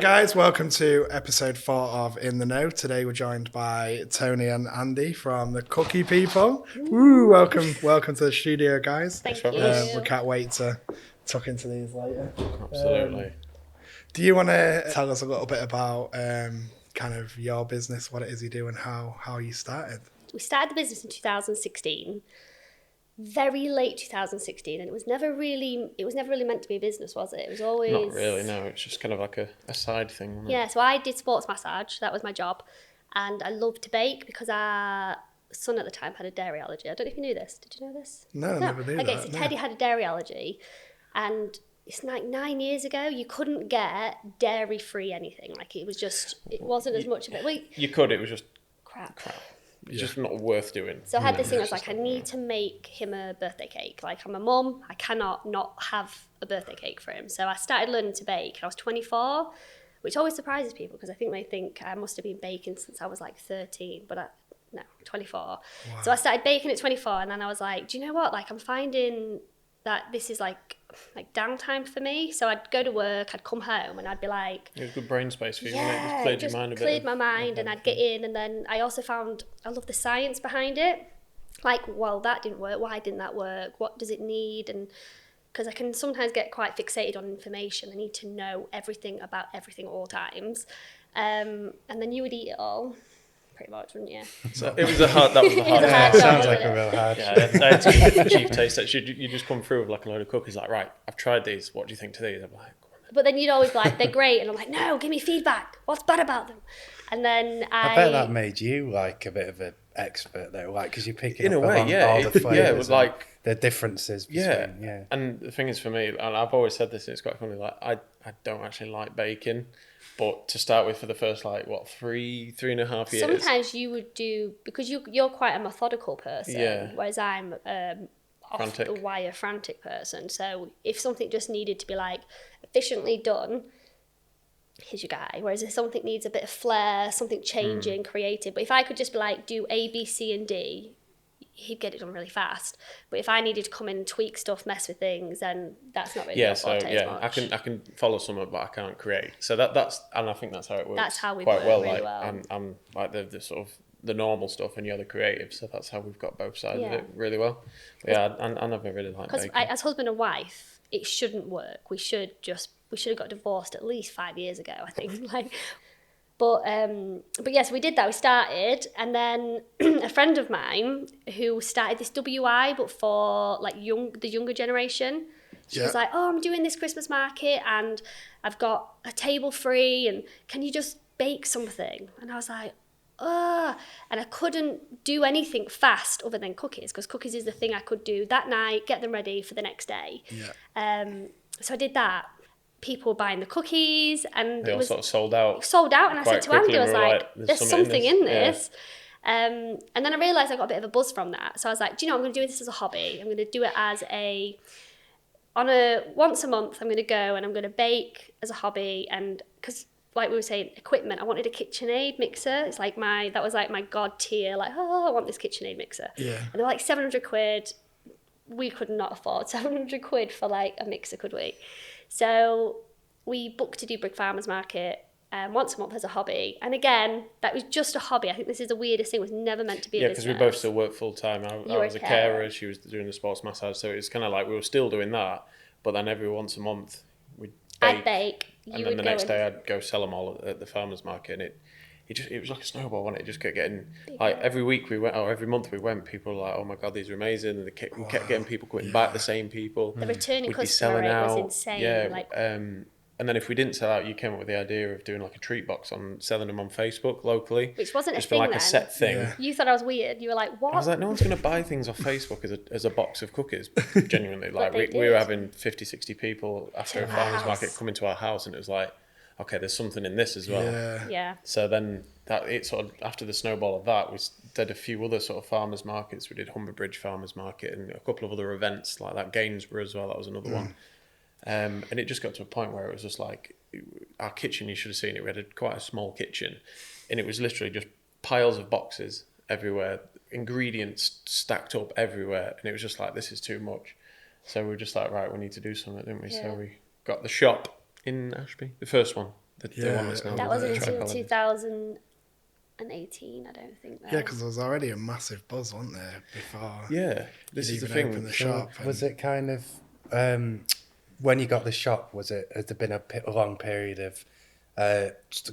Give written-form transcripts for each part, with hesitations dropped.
guys, welcome to episode 4 of In the Know. Today we're joined by Tony and Andy from the Cookie People. Woo, welcome to the studio, guys. Thank you. We can't wait to tuck into these later. Absolutely. Do you want to tell us a little bit about kind of your business, what it is you do and how you started? We started the business in 2016, very late 2016, and it was never really meant to be a business, was it? It was always... Not really, no. It's just kind of like a side thing, wasn't it? Yeah, so I did sports massage. That was my job. And I loved to bake because our son at the time had a dairy allergy. I don't know if you knew this. Did you know this? No, I never knew that. Okay, so Teddy had a dairy allergy, and it's like 9 years ago, you couldn't get dairy-free anything. Like, it wasn't as much of it. You could, it was just Crap. It's just not worth doing. So I had this thing, I was like, I need to make him a birthday cake. Like, I'm a mum, I cannot not have a birthday cake for him. So I started learning to bake, and I was 24, which always surprises people because I think they think I must have been baking since I was like 13, but no, 24. Wow. So I started baking at 24, and then I was like, do you know what? Like, I'm finding that this is like downtime for me. So I'd go to work, I'd come home, and I'd be like... It was good brain space for you, wasn't it? Yeah, It just cleared my mind, and I'd get in, and then I also found I love the science behind it. Like, well, that didn't work. Why didn't that work? What does it need? And because I can sometimes get quite fixated on information. I need to know everything about everything at all times. And then you would eat it all, pretty much, wouldn't you? So it was a hard. That was a hard. hard job, Sounds like wasn't a real hard. Yeah, I had to give the chief taste test. You just come through with like a load of cookies. Like, right, I've tried these. What do you think to these? I'm like, go on then. But then you'd always be like, they're great. And I'm like, no, give me feedback. What's bad about them? And then I bet that made you like a bit of an expert though, like because you're picking In up a way, on yeah, all the flavours, it was like the differences between, yeah. And the thing is, for me, and I've always said this, and it's quite funny. Like, I don't actually like baking, but to start with, for the first three and a half years, sometimes you would do, because you're quite a methodical person, Yeah. whereas I'm off Frantic. the wire frantic person. So if something just needed to be like efficiently done, here's your guy. Whereas if something needs a bit of flair, something changing, creative, but if I could just be like do A, B, C, and D, he'd get it done really fast. But if I needed to come in and tweak stuff, mess with things, then that's not really yeah. your So forte as yeah, much. I can follow something, but I can't create. So that's and I think that's how it works. That's how we quite work well. really Like well. I'm like the sort of the normal stuff, and you're the creative. So that's how we've got both sides of Yeah. it really well. But yeah, I never really liked Because baking. as husband and wife, it shouldn't work. We should have got divorced at least 5 years ago, I think. But yes, we did that. We started, and then a friend of mine who started this WI, but for like the younger generation. She was like, "Oh, I'm doing this Christmas market, and I've got a table free, and can you just bake something?" And I was like, "Oh," and I couldn't do anything fast other than cookies, because cookies is the thing I could do that night, get them ready for the next day. Yeah. So I did that. People were buying the cookies, and They it all was sort of sold out. and I said to Andy, I was like, there's something in Yeah. this. And then I realised I got a bit of a buzz from that. So I was like, do you know, I'm going to do this as a hobby. I'm going to do it as once a month, I'm going to go and I'm going to bake as a hobby. And because, like we were saying, equipment, I wanted a KitchenAid mixer. It's like that was like my God tier, like, oh, I want this KitchenAid mixer. Yeah. And they're like 700 quid. We could not afford 700 quid for like a mixer, could we? So we booked to do Brick Farmers Market once a month as a hobby. And again, that was just a hobby. I think this is the weirdest thing. It was never meant to be a business. Yeah, because we both still work full time. I were was a a carer. carer, she was doing the sports massage. So it's kind of like we were still doing that, but then every once a month we'd bake. I'd bake. And then the next day I'd go sell them all at the farmers market. And it was like a snowball, wasn't it? It just kept getting, like every week we went, or every month we went, people were like, oh my God, these are amazing. And we kept getting people coming back, the same people. The returning We'd be customer selling rate out. was insane. Yeah, and then if we didn't sell out, you came up with the idea of doing like a treat box selling them on Facebook locally. Which wasn't just a thing like then. a set thing. Yeah. You thought I was weird. You were like, what? I was like, no one's going to buy things off Facebook as a box of cookies, genuinely. Like, they we were did. having 50, 60 people after To a our farmer's house. market coming to our house, and it was like, okay, there's something in this as well. Yeah. Yeah. So then it sort of, after the snowball of that, we did a few other sort of farmers markets. We did Humber Bridge Farmers Market and a couple of other events like that. Gainsborough as well, that was another one. And it just got to a point where it was just like, our kitchen, you should have seen it. We had quite a small kitchen, and it was literally just piles of boxes everywhere, ingredients stacked up everywhere, and it was just like, this is too much. So we were just like, right, we need to do something, didn't we? Yeah. So we got the shop in Ashby, the first one, The one that's now That the wasn't until Tripod. 2018, I don't think. Yeah, because there was already a massive buzz, wasn't there, before Yeah, this you'd is the even thing. opened the So shop. was and- it kind of when you got the shop? Has there been a long period of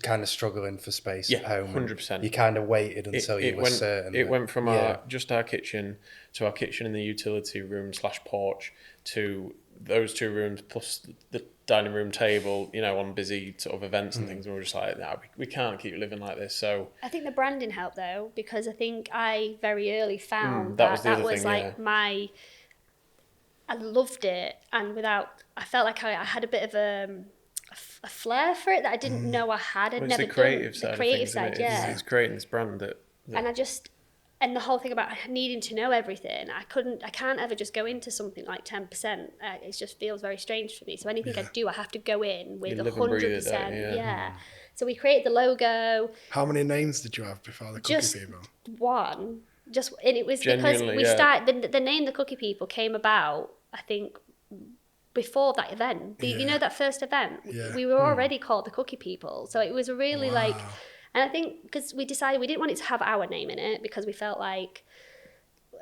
kind of struggling for space Yeah, at home? 100%. You kind of waited until you were went, certain. It that- went from yeah. our kitchen to our kitchen in the utility room / porch to those 2 rooms plus the dining room table, on busy sort of events and things. And we were just like, no, we can't keep living like this. So I think the branding helped though, because I think I very early found that was the that other was thing, like I loved it, and I felt like I had a bit of a flair for it that I didn't know I had. I'd it's never the creative done side the creative of things, side, isn't it? yeah. It's creating this brand that And the whole thing about needing to know everything, I can't ever just go into something like 10%. It just feels very strange for me. So anything I do, I have to go in with You live and breathe it, 100%. don't you? Yeah. So we created the logo, How many names did you have before the Cookie just People? one. And it was because Genuinely, we yeah. started, the name The Cookie People came about, I think, before that event. You know that first event? Yeah. We were already called The Cookie People. So it was really Wow. and I think because we decided we didn't want it to have our name in it, because we felt like,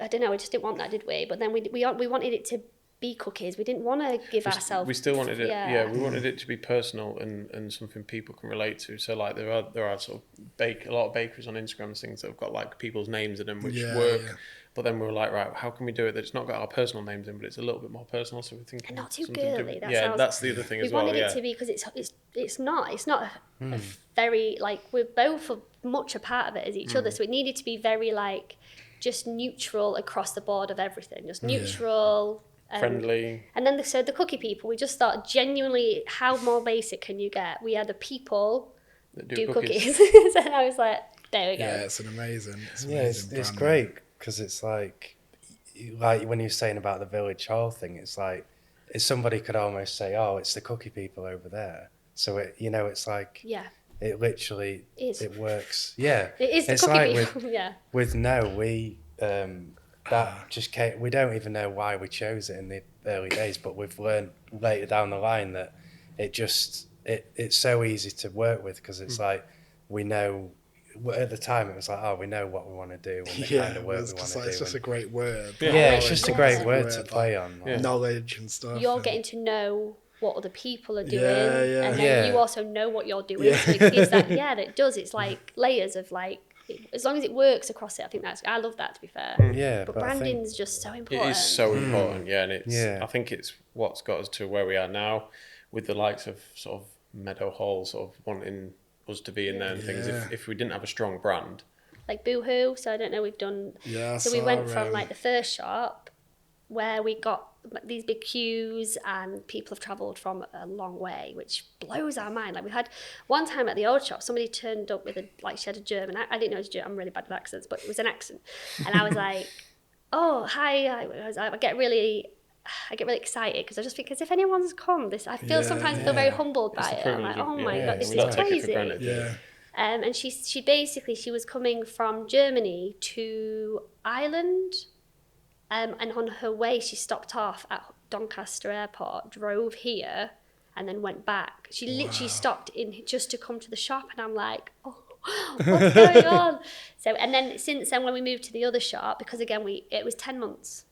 I don't know, we just didn't want that, did we? But then we wanted it to be cookies. We didn't want to give ourselves. we still wanted it. Yeah. We wanted it to be personal and something people can relate to. So like there are sort of a lot of bakeries on Instagram and things that have got like people's names in them, which work. Yeah. But then we were like, right, how can we do it that it's not got our personal names in, but it's a little bit more personal? So we're thinking, And not too something girly. that's the other thing We as well. wanted Yeah, it to be, because it's not a very, like, we're both much a part of it as each other, so it needed to be very like just neutral across the board of everything, just neutral. friendly. And then the Cookie People, we just thought, genuinely, how more basic can you get? We are the people That do cookies. cookies. And I was like, there we go. Yeah, it's amazing It's branding. great because it's like when you're saying about the village hall thing, it's like somebody could almost say, oh, it's the Cookie People over there. So it's like Yeah. it literally It is. it works. Yeah, It is the it's Cookie like People. Yeah. with No, we that just came. We don't even know why we chose it in the early days, but we've learned later down the line that it's so easy to work with because it's like we know. At the time, it was like, oh, we know what we want to do and the kind of work we want to do. It's just a great word. Yeah, it's Knowledge just a is great word to like play on. Like, knowledge and stuff. You're and- getting to know what other people are doing, Yeah. and then Yeah. you also know what you're doing. So it gives that, that does. It's like layers of like, as long as it works across it, I think I love that, to be fair. Yeah, But but I think branding's just so important. It is so important, yeah, and Yeah. I think it's what's got us to where we are now, with the likes of sort of Meadow Hall sort of wanting us to be in there and things. Yeah. If we didn't have a strong brand, Like Boohoo, so I don't know, we've done. Yeah, So we I went saw, from like the first shop, where we got these big queues and people have travelled from a long way, which blows our mind. Like we had one time at the old shop, somebody turned up with she had a German. I didn't know it was German. I'm really bad with accents, but it was an accent, and I was like, "Oh, hi!" I get really excited because I just think, as if anyone's come. I feel sometimes feel very humbled by it. I'm like, "Oh my god, this we don't is take it for crazy." granted. Yeah. And she was coming from Germany to Ireland, and on her way she stopped off at Doncaster Airport, drove here, and then went back. She literally stopped in just to come to the shop, and I'm like, oh, what's going on? So, and then since then, when we moved to the other shop, because again it was 10 months.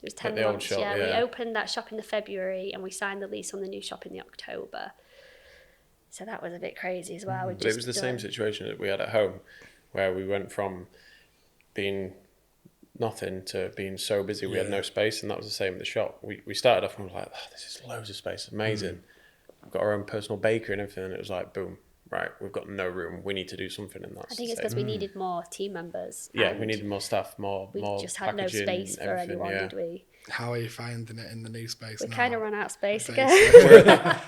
It was 10 the old months. shop, We yeah. opened that shop in the February, and we signed the lease on the new shop in the October. So that was a bit crazy as well. But it was the same situation that we had at home, where we went from being nothing to being so busy we had no space, and that was the same at the shop. We started off and we were like, oh, this is loads of space, amazing. We've got our own personal bakery and everything, and it was like, boom, right, we've got no room, we need to do something, and that's I think the it's because same. we needed more team members. Yeah, and we needed more staff, more we just had no packaging, space for everything, anyone, yeah. did we? How are you finding it in the new space We now? kind of ran out of space again.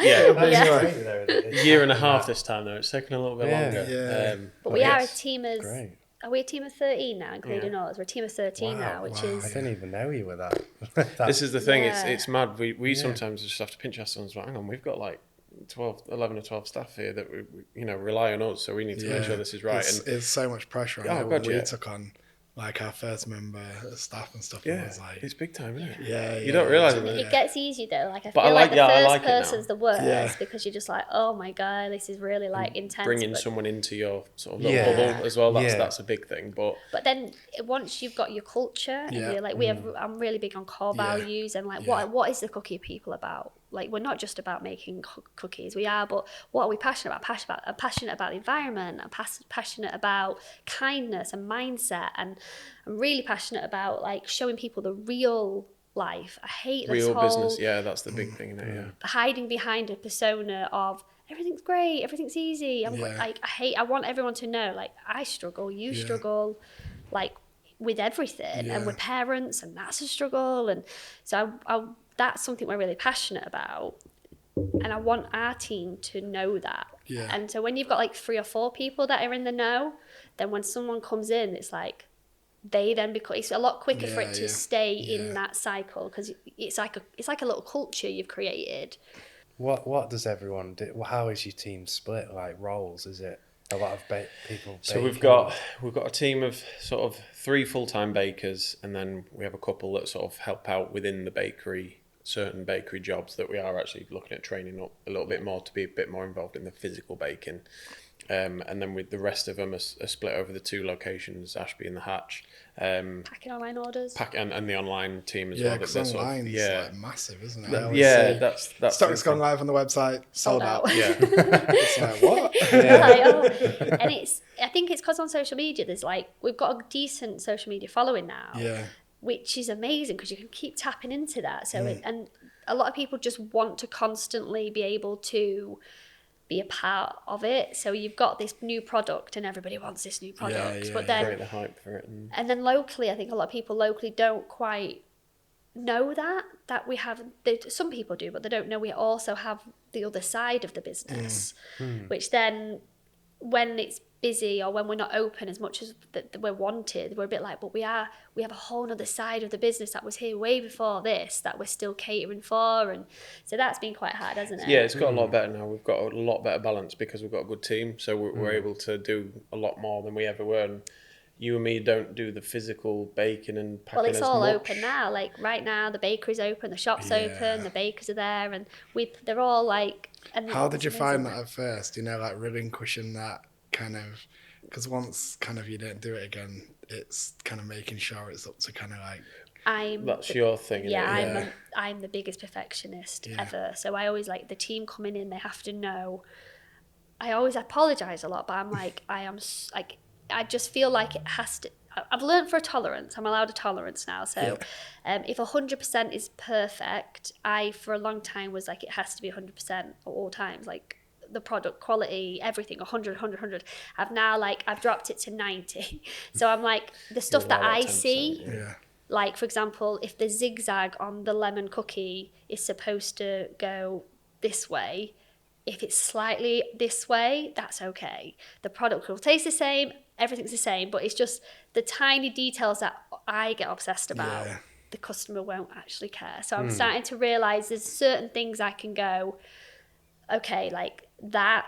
Yeah, a year and a half this time though. It's taken a little bit Yeah. longer. Yeah. But we are a yes. team of. Great. Are we a team of 13 now, including us? We're a team of 13 now, which I is. didn't even know you were that. This is the thing. Yeah. It's mad. We sometimes just have to pinch ourselves. Like, hang on, we've got like 11 or 12 staff here that we rely on us, so we need to make sure this is right. It's so much pressure on Oh, it. God, We yeah. took on like our first member of staff and stuff. Yeah, I was like, it's big time, isn't it? yeah, You don't realise And it. it gets easier though. Like I But feel I like like- the yeah, I first like it now. person's the worst Yeah. because you're just like, oh my god, this is really like intense. Bringing but, someone into your sort of little Yeah. bubble as well, Yeah. that's a big thing. But then once you've got your culture and Yeah. you're like, I'm really big on core Yeah. values and like Yeah. what is the cookie people about? Like we're not just about making cookies, we are, but what are we passionate about? I'm passionate about the environment. I'm passionate about kindness and mindset, and I'm really passionate about like showing people the real life. I hate this real whole business, yeah, that's the big thing, isn't it? Yeah. hiding behind a persona of everything's great, everything's easy. Yeah. I want everyone to know like I struggle, you Yeah. struggle, like with everything Yeah. and with parents, and that's a struggle. And so I that's something we're really passionate about. And I want our team to know that. Yeah. And so when you've got like 3 or 4 people that are in the know, then when someone comes in, it's like they then become. It's a lot quicker for Yeah, it to yeah. stay Yeah. in that cycle because it's like a little culture you've created. What does everyone do? How is your team split? Like roles? Is it a lot of people? So we've baking? got a team of sort of 3 full-time bakers, and then we have a couple that sort of help out within the bakery, certain bakery jobs that we are actually looking at training up a little bit more to be a bit more involved in the physical baking. And then with the rest of them are split over the 2 locations, Ashby and the Hatch. Packing online orders. And the online team as Yeah, well. because They're sort of- online's yeah, like massive, isn't it? I always yeah, see that's stock's the gone thing. live on the website, sold out. Yeah, It's like, what? Like, oh. And I think it's because on social media there's like we've got a decent social media following now, Yeah. which is amazing because you can keep tapping into that. So and a lot of people just want to constantly be able to be a part of it. So you've got this new product and everybody wants this new product, yeah, but create then the hype for it. and then locally, I think a lot of people locally don't quite know that we have. Some people do, but they don't know we also have the other side of the business, which then when it's busy or when we're not open as much as that we're wanted, we're a bit like, but we have a whole other side of the business that was here way before this that we're still catering for, and so that's been quite hard, hasn't it? Yeah, it's got a lot better now. We've got a lot better balance because we've got a good team, so we're able to do a lot more than we ever were. And you and me don't do the physical baking and packing Well, it's as all much. open now. Like right now, the bakery's open, the shop's Yeah. open, the bakers are there, and they're all like. And How did it's you find amazing. that at first? You know, like relinquishing that kind of, because once kind of you don't do it again, it's kind of making sure it's up to kind of like, That's your thing, isn't Yeah, it? Yeah. I'm the biggest perfectionist Yeah. ever. So I always like the team coming in. They have to know. I always apologize a lot, but I'm like I just feel like it has to. I've learned for a tolerance. I'm allowed a tolerance now. So if 100% is perfect, I for a long time was like it has to be 100% at all times. Like the product quality, everything 100. I've dropped it to 90. So I'm like the stuff that allow I that 10%, see. yeah, Like, for example, if the zigzag on the lemon cookie is supposed to go this way, if it's slightly this way, that's okay. The product will taste the same, everything's the same, but it's just the tiny details that I get obsessed about. Yeah. The customer won't actually care. So I'm starting to realise there's certain things I can go, okay, like that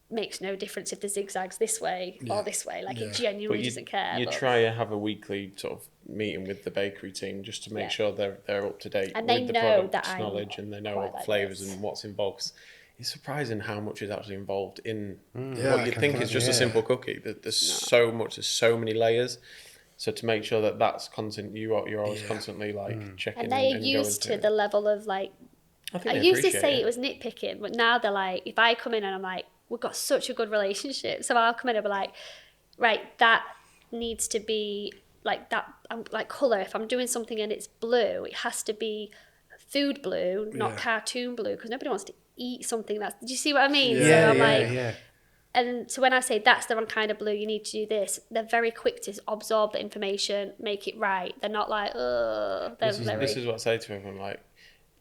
makes no difference if the zigzag's this way or this way. Like it genuinely doesn't care. You but- try to have a weekly sort of meeting with the bakery team just to make Yeah. sure they're up to date And with they the know product that I'm knowledge, and they know quite what like flavors this. and what's involved. 'Cause it's surprising how much is actually involved in Yeah, what I you can think is imagine, just a yeah. simple cookie. There's so much, there's so many layers. So to make sure that that's constant, you're always constantly like checking. And they are and used going to the level of like, I think I they used to appreciate say it was nitpicking, but now they're like, if I come in and I'm like, we've got such a good relationship, so I'll come in and be like, right, that needs to be like that. I'm like colour. If I'm doing something and it's blue, it has to be food blue, not Yeah. cartoon blue, because nobody wants to eat something that's. Do you see what I mean? Yeah, So I'm like, yeah. and so when I say that's the wrong kind of blue, you need to do this. They're very quick to absorb the information, make it right. They're not like, ugh. They're This is what I say to everyone, like,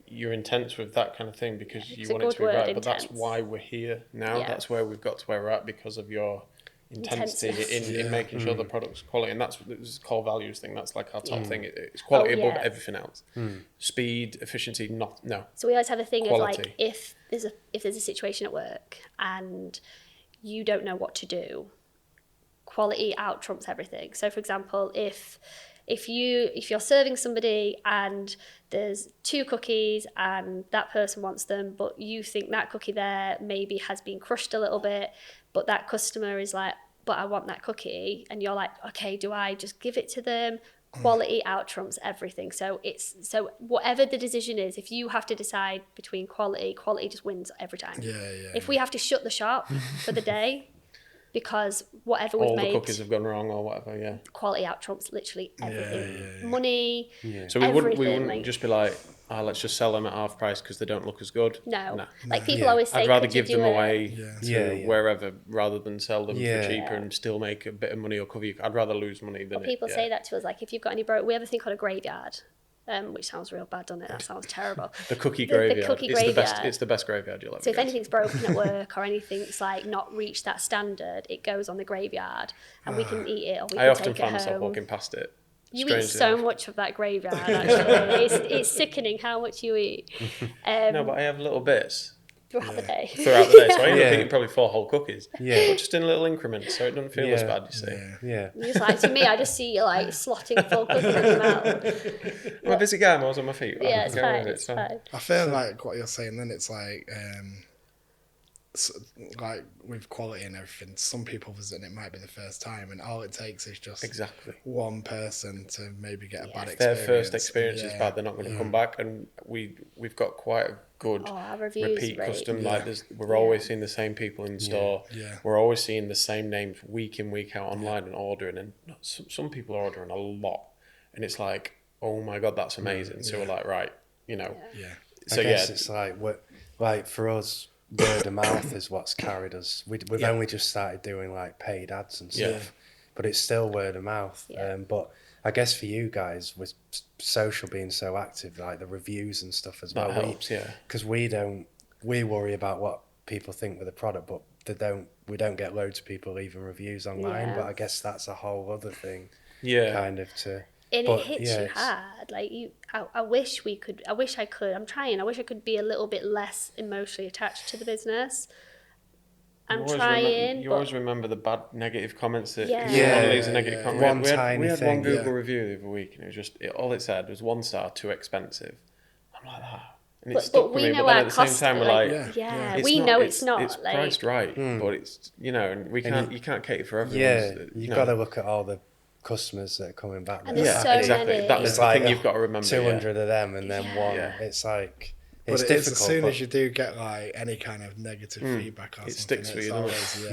you're intense with that kind of thing because It's you a want it good to be word, right, but that's intense. why we're here now. Yeah. That's where we've got to where we're at because of your intensity Intenseness. in making sure the product's quality. And that's this core values thing. That's like our top thing. It's Oh, quality above yeah. everything else. Speed, efficiency, no. So we always have a thing of Quality. like, if there's a situation at work and you don't know what to do, quality out trumps everything. So for example, if you're serving somebody and there's 2 cookies and that person wants them, but you think that cookie there maybe has been crushed a little bit, but that customer is like, but I want that cookie, and you're like, okay, do I just give it to them? Quality out trumps everything. So whatever the decision is, if you have to decide between quality just wins every time. If we have to shut the shop for the day because whatever we've all made, the cookies have gone wrong or whatever, quality out trumps literally everything. Money, So we wouldn't everything, just be like, let's just sell them at half price because they don't look as good. No. Like people always say, I'd rather could you give do them it? away to wherever rather than sell them for cheaper Yeah. and still make a bit of money or cover you. I'd rather lose money than People say that to us, like if you've got any broke, we have a thing called a graveyard, which sounds real bad, doesn't it? That sounds terrible. The cookie graveyard. The cookie it's graveyard. the best. It's the best graveyard you'll ever. So if go anything's broken at work or anything's like not reached that standard, it goes on the graveyard, and we can eat it or we I can often take find it myself home. walking past it. You eat strangely so enough. much of that graveyard. Actually, it's sickening how much you eat. No, but I have little bits Throughout the day. throughout the day, so I end up eating probably 4 whole cookies. But just in little increments, so it doesn't feel as bad. You see. Yeah. Just like, to me, I just see you like slotting full cookies in your mouth. I'm a busy guy. I'm always on my feet. Yeah, I it's can go fine. with it, It's fine. I feel like what you're saying then, it's like like with quality and everything, some people visit and it might be the first time, and all it takes is just one person to maybe get a bad experience. Their first experience is bad, they're not going to come back, and we've got quite a good repeat custom. Like we're always seeing the same people in store. We're always seeing the same names week in, week out online and ordering, and some people are ordering a lot, and it's like, oh my god, that's amazing. So we're like, right, you know. So I guess it's like for us, word of mouth is what's carried us. We've only just started doing like paid ads and stuff, but it's still word of mouth. But I guess for you guys, with social being so active, like the reviews and stuff as well, helps, because we worry about what people think with the product, but we don't get loads of people leaving reviews online. But I guess that's a whole other thing, kind of to. And it hits you hard. Like I wish I could. I'm trying. I wish I could be a little bit less emotionally attached to the business. I'm trying. You always remember the bad negative comments that leaves a negative comment. We had one Google review the other week, and it was just all it said was 1 star, too expensive. I'm like that. And it stuck with me, but then at the same time we're like, we know it's not. It's priced right, but it's and you can't cater for everyone. Yeah, you've got to look at all the customers that are coming back. And there's so many. That's the thing you've got to remember. 200 of them and then one. It's like it's difficult. As soon as you do get like any kind of negative feedback, or it sticks with you. Always,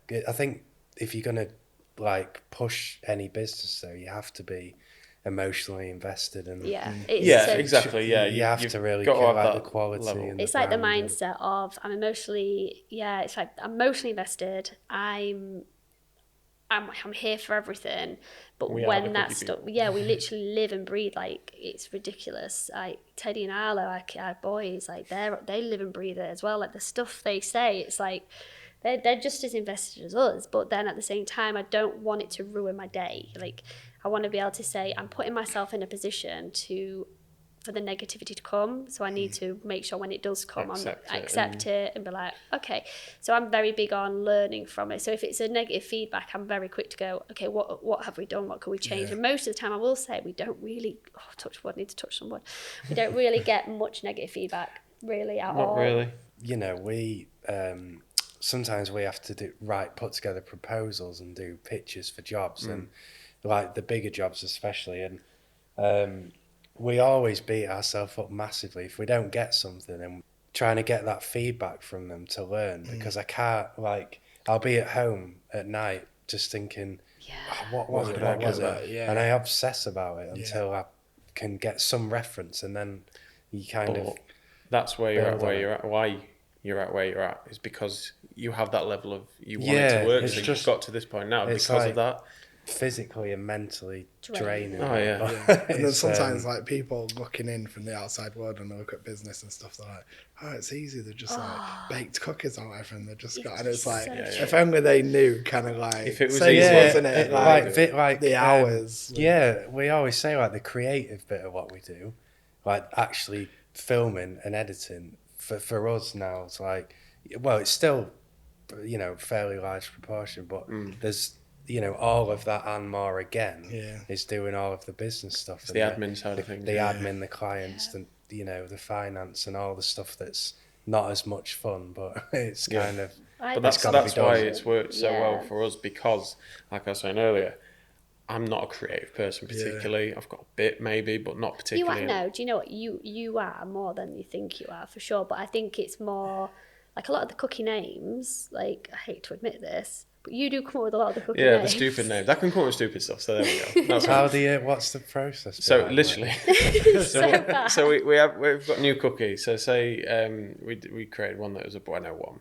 I think if you're gonna like push any business, though, you have to be emotionally invested and exactly. You have to really care about the quality level. And it's like the mindset of I'm emotionally invested. I'm here for everything, but when that stuff, we literally live and breathe, like it's ridiculous. Like Teddy and Arlo, like our boys, like they live and breathe it as well. Like the stuff they say, it's like they're just as invested as us. But then at the same time, I don't want it to ruin my day. Like I want to be able to say I'm putting myself in a position for the negativity to come, so I need to make sure when it does come, I accept it and be like, okay. So I'm very big on learning from it. So if it's a negative feedback, I'm very quick to go, okay, what have we done? What can we change? And most of the time, I will say we don't really touch wood. I need to touch some wood. We don't really get much negative feedback really at all. Not really. You know, we sometimes we have to put together proposals and do pitches for jobs and like the bigger jobs especially, and we always beat ourselves up massively if we don't get something, and trying to get that feedback from them to learn, because I can't, like, I'll be at home at night just thinking, what was it? And I obsess about it until I can get some reference, and then you kind of... That's where you're at, why you're at where you're at, is because you have that level of, you want it to work, so you've got to this point now because of that. Physically and mentally draining. And then sometimes like people looking in from the outside world and they look at business and stuff, they're like, oh, it's easy, they're just like baked cookies or whatever, and they're just got, and it's like, if only they knew kind of like, if it was easy, wasn't it? Like the hours. We always say like the creative bit of what we do, like actually filming and editing for us now, it's like, well, it's still you know, fairly large proportion, but there's, you know, all of that and more again is doing all of the business stuff. It's the admin side of things. The admin, the clients, the, you know, the finance and all the stuff that's not as much fun, but it's kind of... But that's why it's worked so well for us, because, like I was saying earlier, I'm not a creative person particularly. Yeah. I've got a bit maybe, but not particularly. You are, no, do you know what? You are more than you think you are, for sure. But I think it's more, like a lot of the cookie names, like, I hate to admit this, but you do come up with a lot of the cookie names. Yeah, the stupid names. I can come up with stupid stuff, so there we go. That's what's the process? So literally, so we've got new cookies. So say we created one that was a bueno one.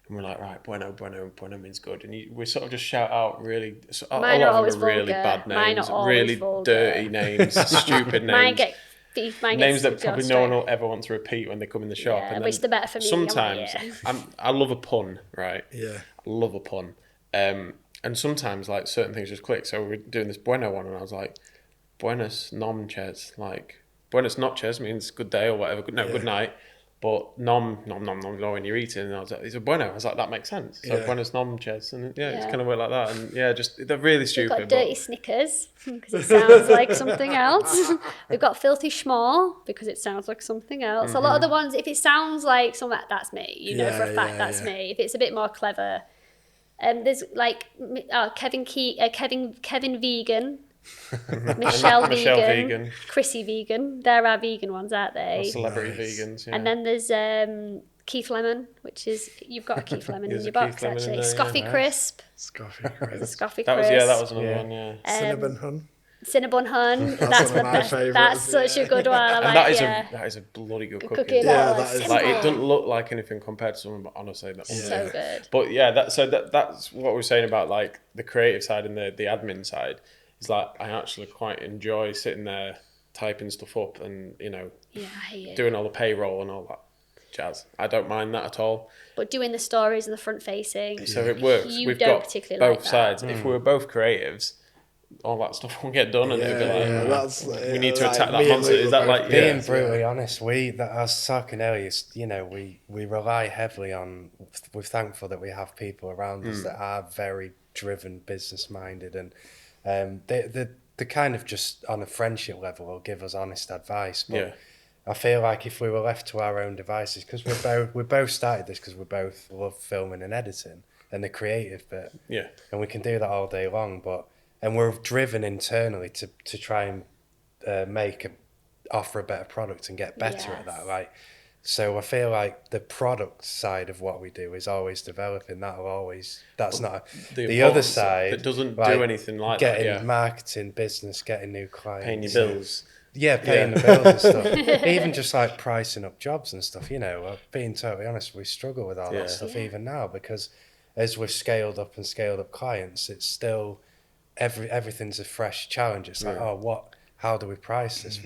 And we're like, right, bueno means good. And we sort of just shout out really... a lot of them are really bad names, really dirty names, stupid names. Names that probably no one will ever want to repeat when they come in the shop. Yeah, and which the better for me. Sometimes, I love a pun, right? Yeah. I love a pun. And sometimes, like, certain things just click. So we're doing this bueno one, and I was like, buenas noches. Like, buenas noches means good day or whatever. Good night. But nom when you're eating, and I was like, it's a bueno. I was like, that makes sense. So buenos noches, and it's kind of worked like that. And just they're really stupid. We've got dirty Snickers because it sounds like something else. We've got filthy schmall because it sounds like something else. A lot of the ones, if it sounds like something, that's me. You know for a fact that's me. If it's a bit more clever, there's like Kevin Vegan. Michelle Vegan, Chrissy Vegan. They're our vegan ones, aren't they? Celebrity vegans, yeah. And then there's Keith Lemon, which is, you've got a Keith Lemon in your box actually. Scoffy Crisp. Scoffy Crisp. That was another one, yeah. Cinnabon Hun. Cinnabon Hun. That's one of my favourites. That's such a good one. I like that is a bloody good cookie. Yeah, that is. Like, it doesn't look like anything compared to someone, but honestly, that's so good. But yeah, that's what we're saying about like the creative side and the admin side. It's like I actually quite enjoy sitting there typing stuff up and, you know, doing all the payroll and all that jazz. I don't mind that at all. But doing the stories and the front facing, so it works. We've got both sides. If we were both creatives, all that stuff won't get done, and it'd be like, we need to attack that monster. Is that like being brutally honest? I was talking earlier. You know, we rely heavily on. We're thankful that we have people around us that are very driven, business minded, and they kind of just on a friendship level will give us honest advice. But I feel like if we were left to our own devices, because we both started this because we both love filming and editing and the creative bit. Yeah. And we can do that all day long, and we're driven internally to try and offer a better product and get better at that. Like, so I feel like the product side of what we do is always developing. That's not the other side. It doesn't do anything like that. Getting marketing, business, getting new clients. Paying your bills. Yeah, paying the bills and stuff. Even just like pricing up jobs and stuff, you know, being totally honest, we struggle with all that stuff even now, because as we've scaled up clients, it's still everything's a fresh challenge. It's like, how do we price this?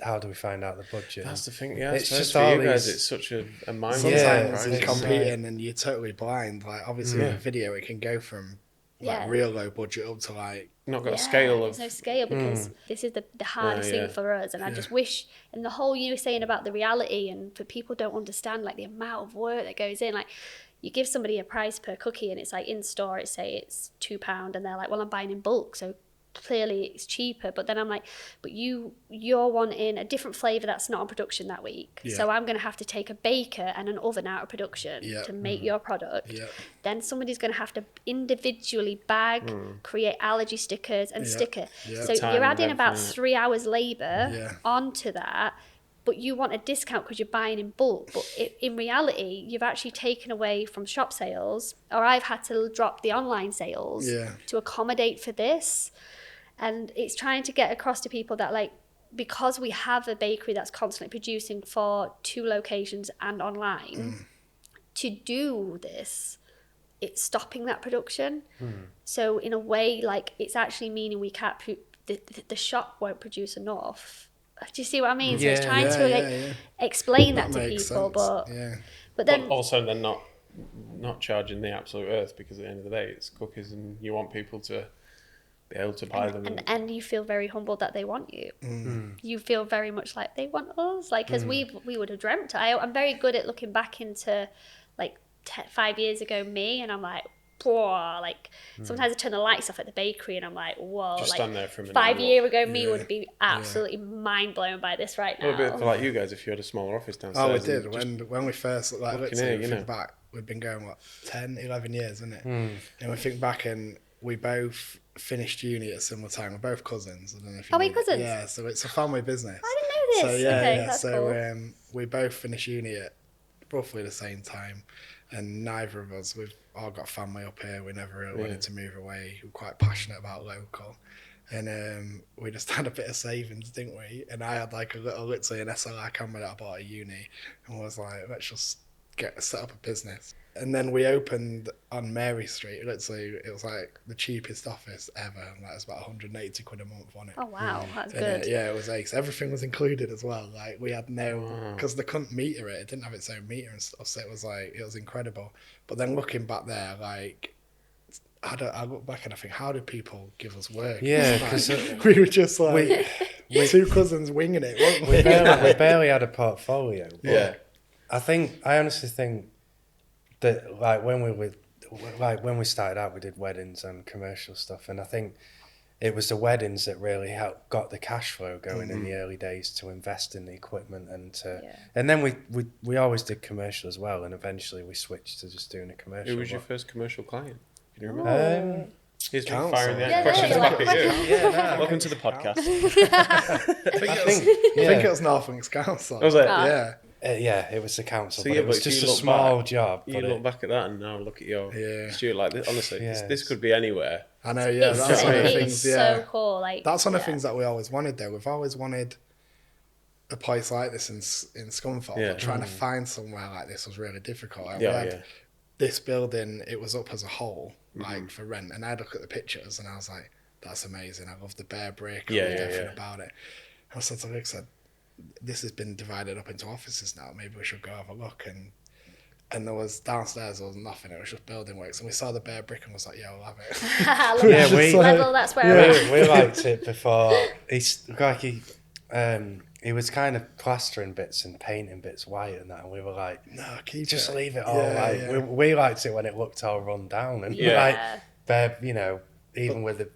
How do we find out the budget? That's the thing, it's just all you guys, it's such a mind. Sometimes you're competing and you're totally blind. Like, obviously with video, it can go from like real low budget up to like not got a scale of. There's no scale because this is the hardest thing for us, and I just wish. And the whole you were saying about the reality, and for people don't understand like the amount of work that goes in. Like, you give somebody a price per cookie, and it's like in store, it's £2, and they're like, well, I'm buying in bulk, so clearly it's cheaper. But then I'm like, but you're wanting a different flavour that's not on production that week, so I'm going to have to take a baker and an oven out of production to make your product. Then somebody's going to have to individually bag, create allergy stickers and sticker. So you're adding about 3 hours labour onto that, but you want a discount because you're buying in bulk. But in reality, you've actually taken away from shop sales, or I've had to drop the online sales to accommodate for this. And it's trying to get across to people that, like, because we have a bakery that's constantly producing for 2 locations and online, to do this, it's stopping that production. So in a way, like, it's actually meaning we can't, the shop won't produce enough. Do you see what I mean? So it's trying to explain that to people, but then also they're not charging the absolute earth, because at the end of the day, it's cookies, and you want people to be able to buy them. And you feel very humbled that they want you. You feel very much like they want us, like, because we would have dreamt. I'm very good at looking back into like 5 years ago me, and I'm like, whoa, like sometimes I turn the lights off at the bakery and I'm like, whoa, Just like stand there for a minute 5 and years ago me would be absolutely mind blown by this right now. A little bit for like you guys if you had a smaller office downstairs. Oh, we did. When we first, like, let's here, think back, we've been going, 10, 11 years, isn't it? And we think back, and we both finished uni at a similar time. We're both cousins. I don't know if you Are we knew cousins? Yeah, so it's a family business. I didn't know this. So, Okay, that's so cool. we both finished uni at roughly the same time, and neither of us, we've all got family up here. We never really wanted to move away. We're quite passionate about local. And we just had a bit of savings, didn't we? And I had like literally an SLR camera that I bought at uni, and was like, let's just set up a business. And then we opened on Mary Street. Literally, it was like the cheapest office ever. And that was about 180 quid a month on it. Oh wow, that's And, good. yeah, it was ace. Everything was included as well. Like we had because they couldn't meter it. It didn't have its own meter and stuff. So it was incredible. But then looking back there, like I look back and I think, how did people give us work? Yeah, because we were just like two cousins winging it, weren't we? we barely had a portfolio. Yeah. I honestly think that like when we started out, we did weddings and commercial stuff, and I think it was the weddings that really got the cash flow going in the early days to invest in the equipment and then we always did commercial as well, and eventually we switched to just doing a commercial. Who was your first commercial client? Can you remember? He's Council. firing the Yeah, questions no, back like- at you. Welcome to the podcast. I think it was Norfolk Council. Was it? Yeah. Yeah, it was the council, So, but yeah, it was but if just you a look small back, job. You but look back at that and now look at your Stuart, like this, honestly, Yeah. this could be anywhere. I know, yeah. It's, That's one of the it's things, yeah. so cool. Like That's one of the things that we always wanted, though. We've always wanted a place like this in Scunthorpe, Yeah. but trying to find somewhere like this was really difficult. And Yeah, we had yeah. this building, it was up as a whole, like for rent, and I look at the pictures and I was like, that's amazing. I love the bare brick. I Yeah, loved yeah, everything yeah. about it. And I said to Luke, this has been divided up into offices now. Maybe we should go have a look. And there was downstairs, there was nothing. It was just building works. And we saw the bare brick and was like, yeah, we'll have it. I love Yeah, that. we- Level, that's where I'm at. we liked it before. He was kind of plastering bits and painting bits white and that, and we were like, No, keep just it. leave it all. Yeah, like yeah. we liked it when it looked all run down and Yeah. like bare, even with the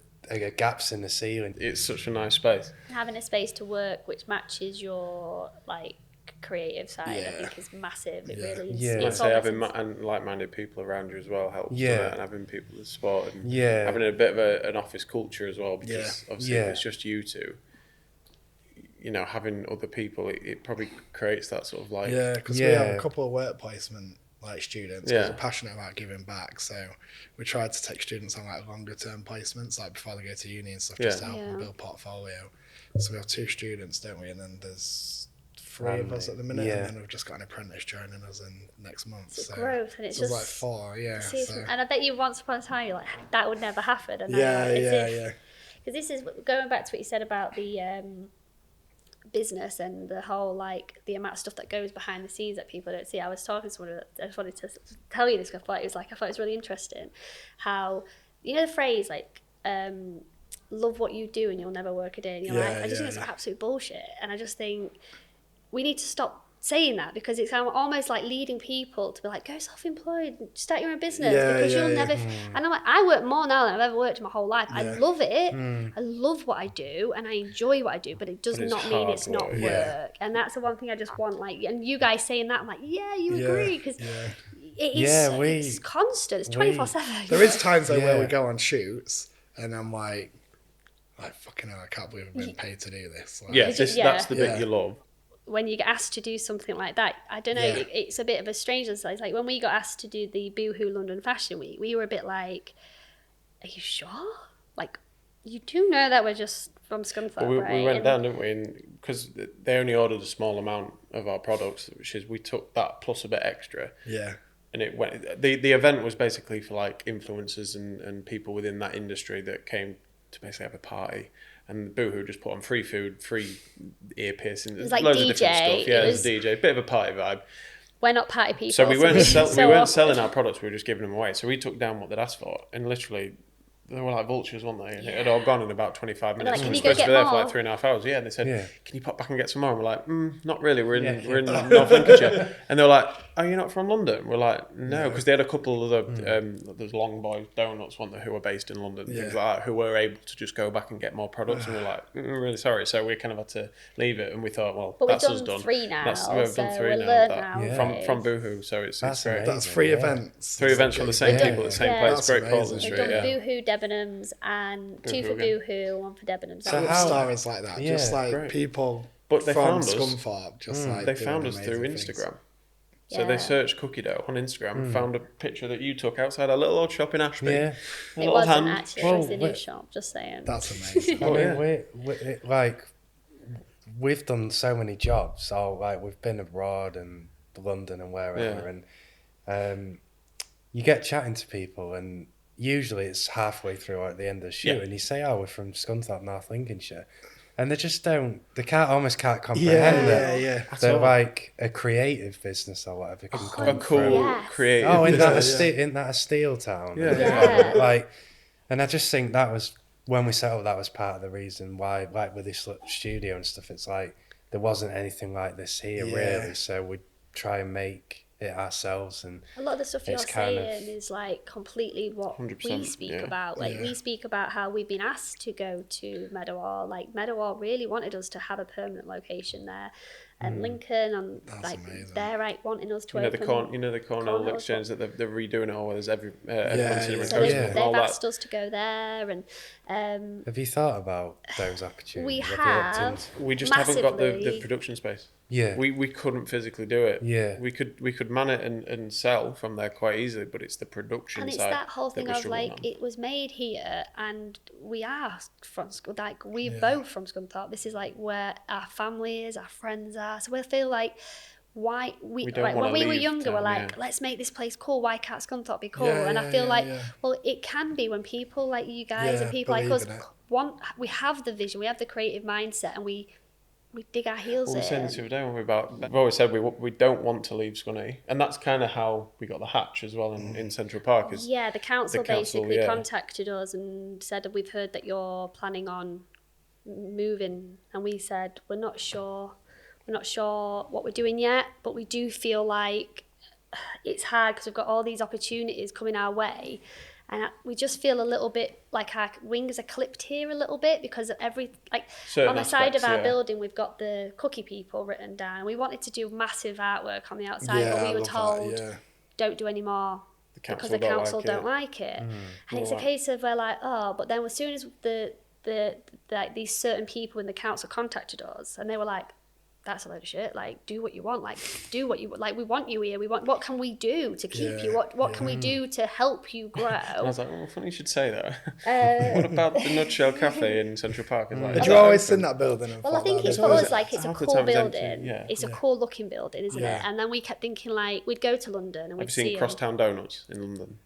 gaps in the ceiling. It's such a nice space. Having a space to work which matches your like creative side, I Yeah. think is massive. It Yeah. really is. Yeah. I'd It's say almost having and like-minded people around you as well helps. Yeah. doesn't it? And having people that support and Yeah. having a bit of an office culture as well, because Yeah. obviously Yeah. if it's just you two, having other people, it probably creates that sort of like Yeah, because we have Yeah. a couple of work placement like students. Yeah. Because we're passionate about giving back, so we tried to take students on like longer term placements, like before they go to uni and stuff, just to help them Yeah. build portfolio. So we have 2 students, don't we? And then there's 3 of us at the minute, Yeah. and then we've just got an apprentice joining us in next month. It's So growth, and it's so just like 4, yeah. see, So. and I bet you once upon a time you're like that would never happen. And Yeah, yeah. Because this is going back to what you said about the business and the whole like the amount of stuff that goes behind the scenes that people don't see. I was talking to someone. I just wanted to tell you this. I thought it was really interesting. How the phrase like love what you do and you'll never work a day in your Yeah, life. I just think it's yeah. absolute bullshit, and I just think we need to stop saying that, because it's almost like leading people to be like, go self-employed, start your own business, Yeah, because yeah, you'll yeah. never and I'm like, I work more now than I've ever worked in my whole life. I Yeah. love it. I love what I do and I enjoy what I do, but it does But it's not mean hard it's not work. work. Yeah. And that's the one thing I just want, like, and you guys saying that, I'm like, yeah, you Yeah, agree, because yeah. it is Yeah, it's constant, it's 24/7. There is times though where Yeah. we go on shoots, and I'm like fucking hell, I can't believe I've been paid to do this. Like, yeah, Yeah. that's the bit Yeah. you love. When you get asked to do something like that, I don't know, Yeah. it's a bit of a strangeness. It's like when we got asked to do the Boohoo London Fashion Week, we were a bit like, are you sure? Like, you do know that we're just from Scunthorpe, We right? went And- down, didn't we? Because they only ordered a small amount of our products, which is we took that plus a bit extra. Yeah. And it went. The event was basically for like influencers and people within that industry that came to basically have a party. And Boohoo just put on free food, free ear piercings, was like loads DJ, of different stuff. it Yeah, it was was- a DJ, bit of a party vibe. We're not party people. So we weren't so we weren't awkward. selling our products. We were just giving them away. So we took down what they'd asked for, and literally they were like vultures, weren't they? And it had all gone in about 25 minutes. like, we "Can were you go supposed to get be there for more?" like 3.5 hours. Yeah, and they said, Yeah. "Can you pop back and get some more?" And we're like, "Not really. We're in North Lincolnshire." And they were like, are you not from London? We're like, no, because they had a couple of other, there's Long Boy Donuts, one who were based in London, things like that, who were able to just go back and get more products, and we're like, really sorry. So we kind of had to leave it, and we thought, well, that's us done. Three now. We've done three now. From Boohoo, so it's great. Amazing, That's 3 events. 3 events from the same people at the same place. Great Portland We've Street. done Boohoo, Debenhams, and 2 for Boohoo, 1 for Debenhams. So stories like that, just like people but they from found us, Scunthorpe, just like they found us through Instagram. So they searched cookie dough on Instagram, found a picture that you took outside our little old shop in Ashby. Yeah. It wasn't actually, it was the new shop, just saying. That's amazing. I mean, we've done so many jobs. So like we've been abroad and London and wherever, and you get chatting to people, and usually it's halfway through or at the end of the shoot, and you say, "Oh, we're from Scunthorpe, North Lincolnshire." And they just don't. They almost can't comprehend that. They're like a creative business or whatever. A cool creative. Oh, isn't that a steel town? Yeah. Like, and I just think that was when we settled. That was part of the reason why, like with this studio and stuff. It's like there wasn't anything like this here really. So we try and make it ourselves, and a lot of the stuff you're saying is like completely what we speak about. Like we speak about how we've been asked to go to Meadowhall. Like Meadowhall really wanted us to have a permanent location there, and Lincoln, and that's like amazing. They're like wanting us to open. The Cornell Exchange that they're redoing it all. Where there's every so they've asked us to go there, and have you thought about those opportunities? We have. We just haven't got the production space. Yeah, we couldn't physically do it. Yeah, we could man it and sell from there quite easily, but it's the production and it's side that whole thing of like it was made here, and we are from like we're both from Scunthorpe. This is like where our family is, our friends are. So we feel like why we like when we were younger, we're like, let's make this place cool. Why can't Scunthorpe be cool? And I feel like well, it can be when people like you guys and people like us we have the vision, we have the creative mindset, and we dig our heels in. We were saying this the other day when we've always said we don't want to leave Scunny, and that's kind of how we got the hatch as well in Central Park. The council basically contacted us and said, we've heard that you're planning on moving, and we said we're not sure what we're doing yet, but we do feel like it's hard because we've got all these opportunities coming our way. And we just feel a little bit like our wings are clipped here a little bit because of on the side of our building, we've got the cookie people written down. We wanted to do massive artwork on the outside, but we were told, don't do any more because the council don't like it. And it's a case of we're like, but then as soon as these certain people in the council contacted us, and they were like, that's a load of shit. Like, do what you want. Like, do what you like. We want you here. What can we do to keep you? What can we do to help you grow? I was like, well, funny you should say that. What about the Nutshell Cafe in Central Park? Did you always seen that building? Well, I think it's for us like it's a cool building. It's a cool looking building, isn't it? And then we kept thinking like we'd go to London and we'd see. Have you seen Crosstown Donuts in London?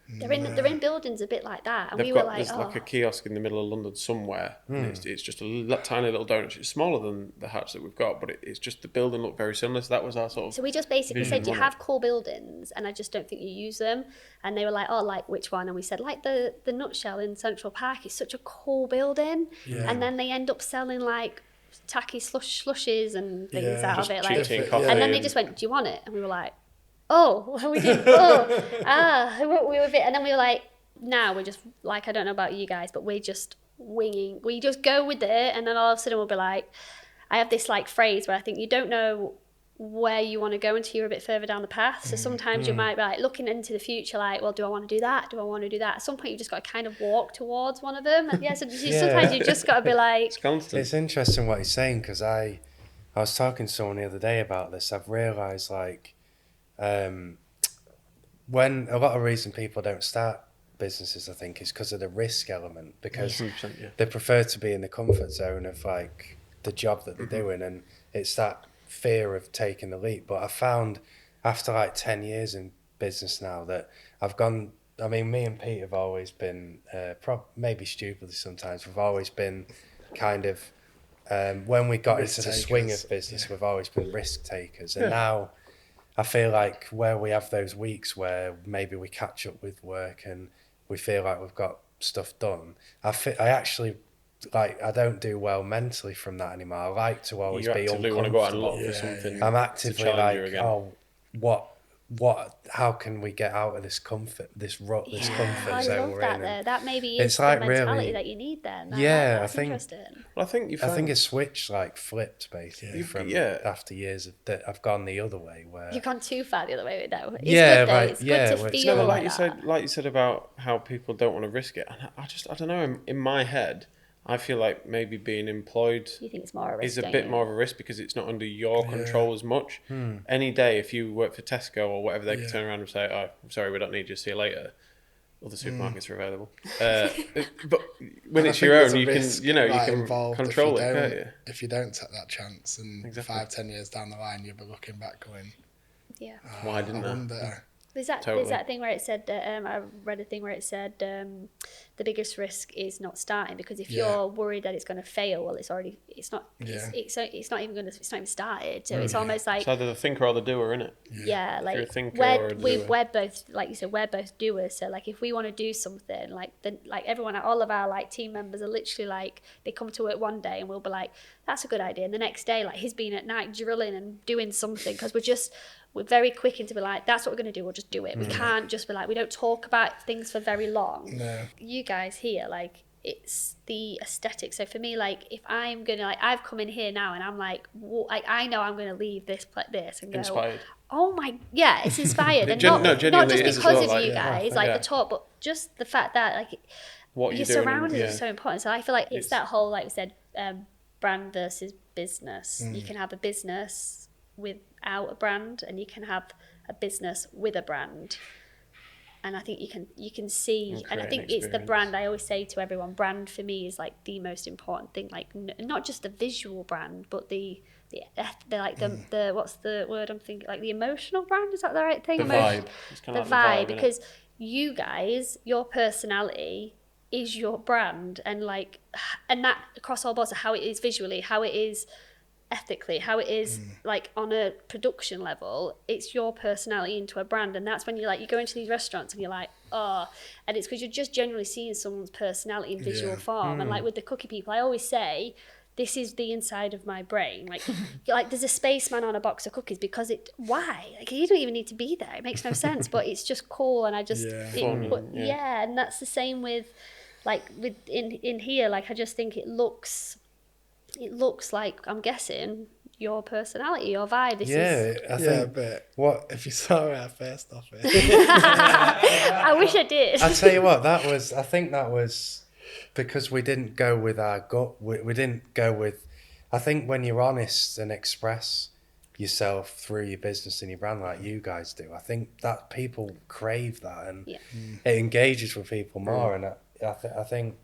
They're in buildings a bit like that, and there's like a kiosk in the middle of London somewhere. And it's just a tiny little donut. It's smaller than the hatch that we've got, but it's just the building looked very similar. So that was our sort of. So we just basically said, you have cool buildings, and I just don't think you use them. And they were like, like which one? And we said, like the Nutshell in Central Park is such a cool building. Yeah. And then they end up selling like tacky slushes and things out of it, like. And then they just went, do you want it? And we were like. We did. We were a bit, and then we were like, now we're just like, I don't know about you guys, but we're just winging. We just go with it, and then all of a sudden we'll be like, I have this like phrase where I think you don't know where you want to go until you're a bit further down the path. So sometimes you might be like looking into the future, like, well, do I want to do that? Do I want to do that? At some point, you just got to kind of walk towards one of them. And sometimes you just got to be like. It's constant. It's interesting what he's saying because I was talking to someone the other day about this. I've realised like. When a lot of reason people don't start businesses, I think, is because of the risk element, because they prefer to be in the comfort zone of like the job that they're doing, and it's that fear of taking the leap. But I found after like 10 years in business now that me and Pete have always been, maybe stupidly sometimes, we've always been kind of, when we got into the swing of business, we've always been risk takers, and now I feel like where we have those weeks where maybe we catch up with work and we feel like we've got stuff done, I actually like I don't do well mentally from that anymore. I like to always be uncomfortable. Want to go out and look for something. I'm actively like, what how can we get out of this comfort, this rut, this comfort zone I love we're that in? though. That maybe is It's the like mentality really, that you need then. yeah, That's I think. interesting. Well, I think you I found, think a switch like flipped basically from after years that I've gone the other way where You've gone too far the other way though. It's Yeah, good though. right, It's yeah, good to well, it's feel no, but like like that. you said about how people don't want to risk it. And I don't know. In my head, I feel like maybe being employed You think it's more a risk, is a don't bit you? more of a risk because it's not under your control as much. Any day, if you work for Tesco or whatever, they could turn around and say, "Oh, I'm sorry, we don't need you. See you later." Other supermarkets are available, but when it's your own, you can control it, can't you? If you don't take that chance, and 5-10 years down the line, you'll be looking back going, Yeah. Why didn't I? wonder. There's that thing where it said I read a thing where it said the biggest risk is not starting, because if you're worried that it's going to fail, well, it's not even started. So it's almost like It's either the thinker or the doer, innit? yeah, like you're a thinker or a doer. we're both, like you said, we're both doers. So like if we want to do something, like everyone, all of our like team members are literally like, they come to work one day and we'll be like, that's a good idea, and the next day like he's been at night drilling and doing something, because we're very quick into be like, that's what we're going to do, we'll just do it. We can't just be like, we don't talk about things for very long. No. You guys here, like, it's the aesthetic. So for me, like, if I'm going to, like, I've come in here now and I'm like, I know I'm going to leave this and go, Inspired. oh my, yeah, it's inspired. And Genuinely not just it is because as well, of you guys, like yeah. the talk, but just the fact that, like, What your you're doing, surroundings are so important. So I feel like it's that whole, like we said, brand versus business. You can have a business without a brand, and you can have a business with a brand. And I think you can see, and I think it's the brand. I always say to everyone, brand for me is like the most important thing. Like not just the visual brand, but the what's the word I'm thinking? Like the emotional brand, is that the right thing? The vibe. It's kind of like the vibe, because you guys, your personality is your brand, and that across all boards, how it is visually, how it is ethically, how it is like on a production level, it's your personality into a brand. And that's when you go into these restaurants and you're like, oh, and it's because you're just generally seeing someone's personality in visual form. And like with the cookie people, I always say, this is the inside of my brain. Like there's a spaceman on a box of cookies, because why? Like you don't even need to be there. It makes no sense, but it's just cool. And I just and that's the same with in here. Like I just think it looks like, I'm guessing, your personality, your vibe. I think, but what if you saw our first off it? I wish I did. I tell you what, I think that was because we didn't go with our gut. We didn't go with. I think when you're honest and express yourself through your business and your brand like you guys do, I think that people crave that, and it engages with people more. And I think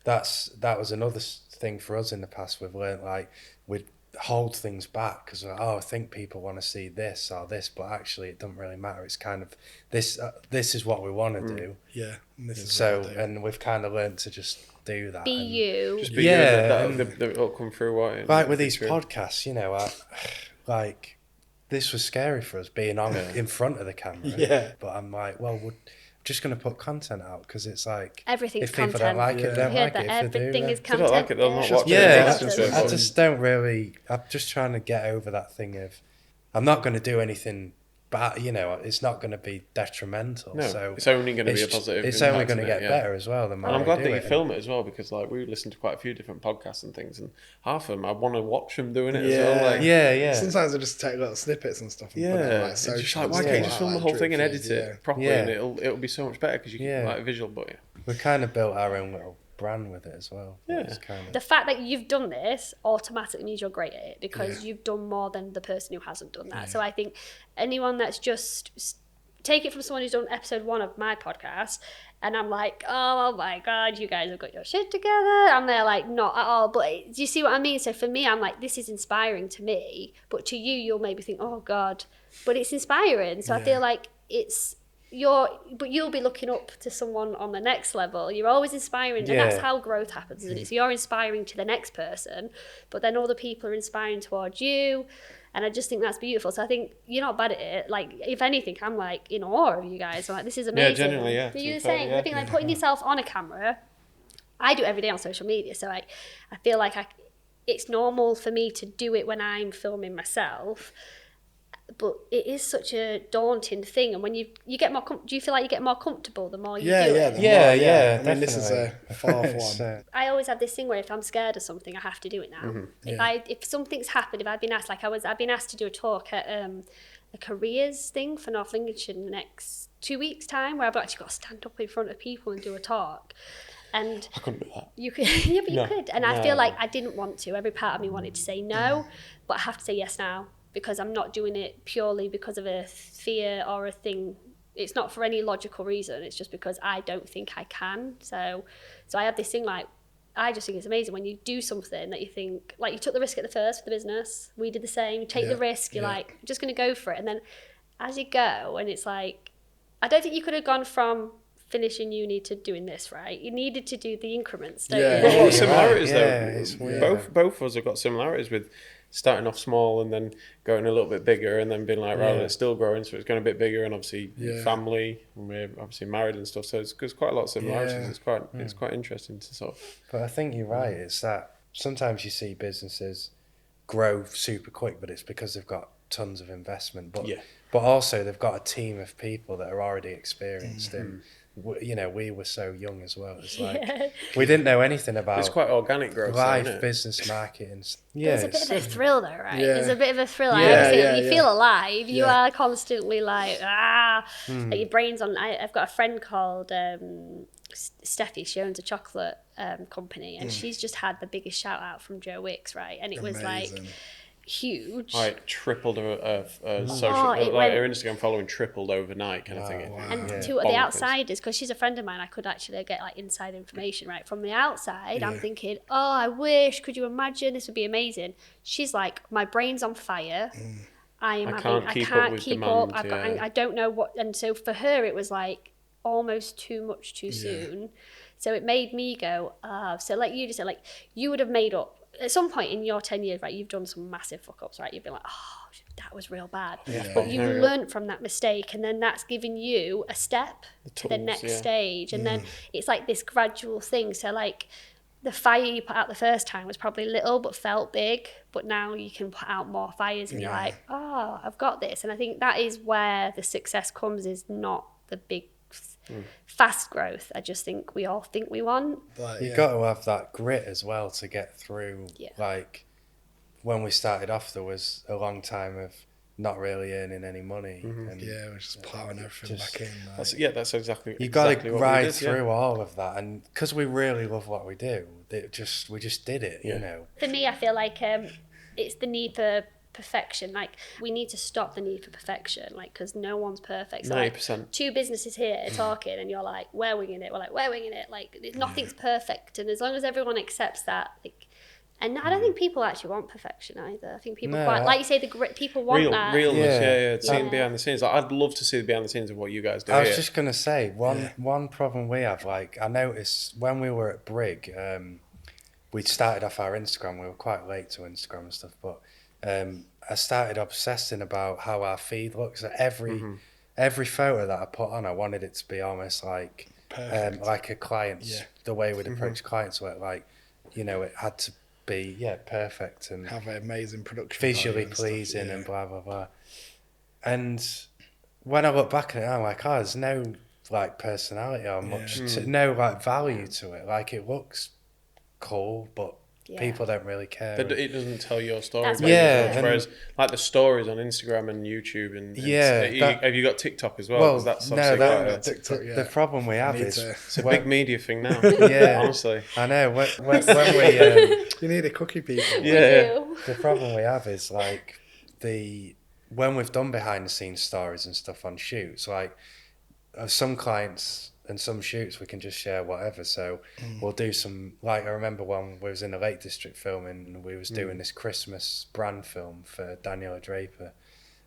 that was another thing for us in the past. We've learned we'd hold things back because I think people want to see this or this, but actually it doesn't really matter. It's kind of this is what we want to do. Yeah, and this is so what we do. And we've kind of learned to just do that. Be you. Just be you. That'll come through. Like with these podcasts, this was scary for us being on in front of the camera. Yeah. But I'm like, well, we're just going to put content out because it's like everything's if people content. don't like it, don't like it. Everything is If content. they don't like it, they'll not watch it. I just don't really. I'm just trying to get over that thing of I'm not going to do anything bad. It's not going to be detrimental. No, so it's only going to be a positive. It's only going to get better as well. And I'm glad that you film it as well, because we listen to quite a few different podcasts and things, and half of them I want to watch them doing it as well. Yeah. Sometimes I just take little snippets and stuff. And put it on, just why can't you just film the whole thing and edit it properly, and it'll be so much better because you can visual. But we kind of built our own little brand with it as well. The fact that you've done this automatically means you're great at it, because you've done more than the person who hasn't done that. So I think anyone that's just take it from someone who's done episode 1 of my podcast, and I'm like, oh my God, you guys have got your shit together. And they're like, not at all. But do you see what I mean? So for me, I'm like, this is inspiring to me. But to you, you'll maybe think, oh God. But it's inspiring. So I feel like but you'll be looking up to someone on the next level. You're always inspiring, and that's how growth happens, isn't it? So you're inspiring to the next person, but then other people are inspiring towards you, and I just think that's beautiful. So I think you're not bad at it. Like, if anything, I'm like in awe of you guys. I'm like, this is amazing. Yeah, genuinely, yeah. Are you the same? I think putting yourself on a camera, I do it every day on social media, so I feel like it's normal for me to do it when I'm filming myself. but it is such a daunting thing. And when you get more, do you feel like you get more comfortable the more you Yeah, do yeah, it? Yeah, I mean, this is a fourth It's, one. I always have this thing where if I'm scared of something, I have to do it now. If something's happened, if I've been asked, I've been asked to do a talk at a careers thing for North Lincolnshire in the next 2 weeks' time, where I've actually got to stand up in front of people and do a talk. And I couldn't do that. you could, yeah, but No, you could. And I no. feel like I didn't want to. Every part of me wanted to say no, but I have to say yes now because I'm not doing it purely because of a fear or a thing. It's not for any logical reason. It's just because I don't think I can. So I have this thing like, I just think it's amazing when you do something that you think, like you took the risk at the first for the business. We did the same. You take the risk. You're like, I'm just going to go for it. And then as you go, and it's like, I don't think you could have gone from finishing uni to doing this, right? You needed to do the increments, don't you? Well, what similarities right. though? Yeah, it's weird. Both of us have got similarities with starting off small and then going a little bit bigger and then being like, right, it's still growing, so it's going a bit bigger, and obviously family, and we're obviously married and stuff, so there's quite a lot of similarities. It's quite interesting to sort of. But I think you're right. It's that sometimes you see businesses grow super quick, but it's because they've got tons of investment. But also they've got a team of people that are already experienced in. You know, we were so young as well. It's like we didn't know anything about. It's quite organic growth, life, isn't it? business, marketing. There's a bit of a thrill though, right? Yeah. There's a bit of a thrill. You feel alive. You are constantly like, like your brain's on. I've got a friend called Steffi. She owns a chocolate company, and she's just had the biggest shout out from Joe Wicks, right? And it was like huge. Like tripled her Instagram following tripled overnight, kind of thing. Wow. And to the outsiders, because she's a friend of mine, I could actually get like inside information, right? From the outside, I'm thinking, oh, I wish, could you imagine? This would be amazing. She's like, my brain's on fire. I can't keep up. I don't know what. And so for her, it was like almost too much too soon. So it made me go, so like you just said, like you would have made up at some point in your 10 years, right, you've done some massive fuck ups, right? You've been like, oh, that was real bad. But you've learned from that mistake, and then that's given you a step to the next stage. And then it's like this gradual thing. So like the fire you put out the first time was probably little but felt big, but now you can put out more fires and you're like, oh, I've got this. And I think that is where the success comes, is not the big fast growth. I just think we all think we want. You've got to have that grit as well to get through. Like when we started off, there was a long time of not really earning any money. And we're just plowing everything back in. Like. That's exactly. You got to ride through all of that, and because we really love what we do, we just did it. You know. For me, I feel like it's the need for perfection. Like we need to stop the need for perfection, like because no one's perfect. So 90%. Like, two businesses here talking and you're like, we're winging it, we're like, we're winging it, like nothing's perfect. And as long as everyone accepts that, like, and I don't think people actually want perfection either. I think people quite, like you say, the grit, people want that realness. Seeing behind the scenes, like, I'd love to see the behind the scenes of what you guys do. I was just gonna say one problem we have, like I noticed when we were at Brig, we started off our Instagram. We were quite late to Instagram and stuff, but I started obsessing about how our feed looks. Every photo that I put on, I wanted it to be almost like like a client's, the way we'd approach clients work. Like, you know, it had to be perfect and have an amazing production, visually pleasing and blah blah blah. And when I look back at it, I'm like, there's no like personality or much, no like value to it. Like it looks cool, but people don't really care. But it doesn't tell your story. Whereas like the stories on Instagram and YouTube and have you got TikTok as well? Well, that's TikTok. The problem we have is it's a big media thing now. Honestly, I know. When we you need a cookie, people. The problem we have is like when we've done behind the scenes stories and stuff on shoots, like some clients and some shoots we can just share whatever, so we'll do some, like I remember when we was in the Lake District filming and we was doing this Christmas brand film for Daniela Draper,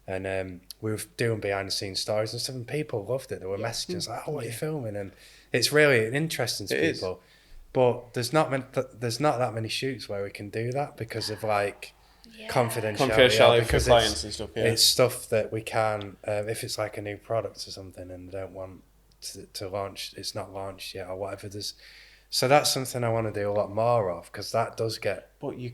and we were doing behind the scenes stories and stuff, and people loved it. There were messages like, what are you filming? And it's really interesting to people, but there's not that many shoots where we can do that because of like confidentiality for clients and stuff. It's stuff that we can, if it's like a new product or something and they don't want to launch, it's not launched yet or whatever. So that's something I want to do a lot more of, because that does get. But you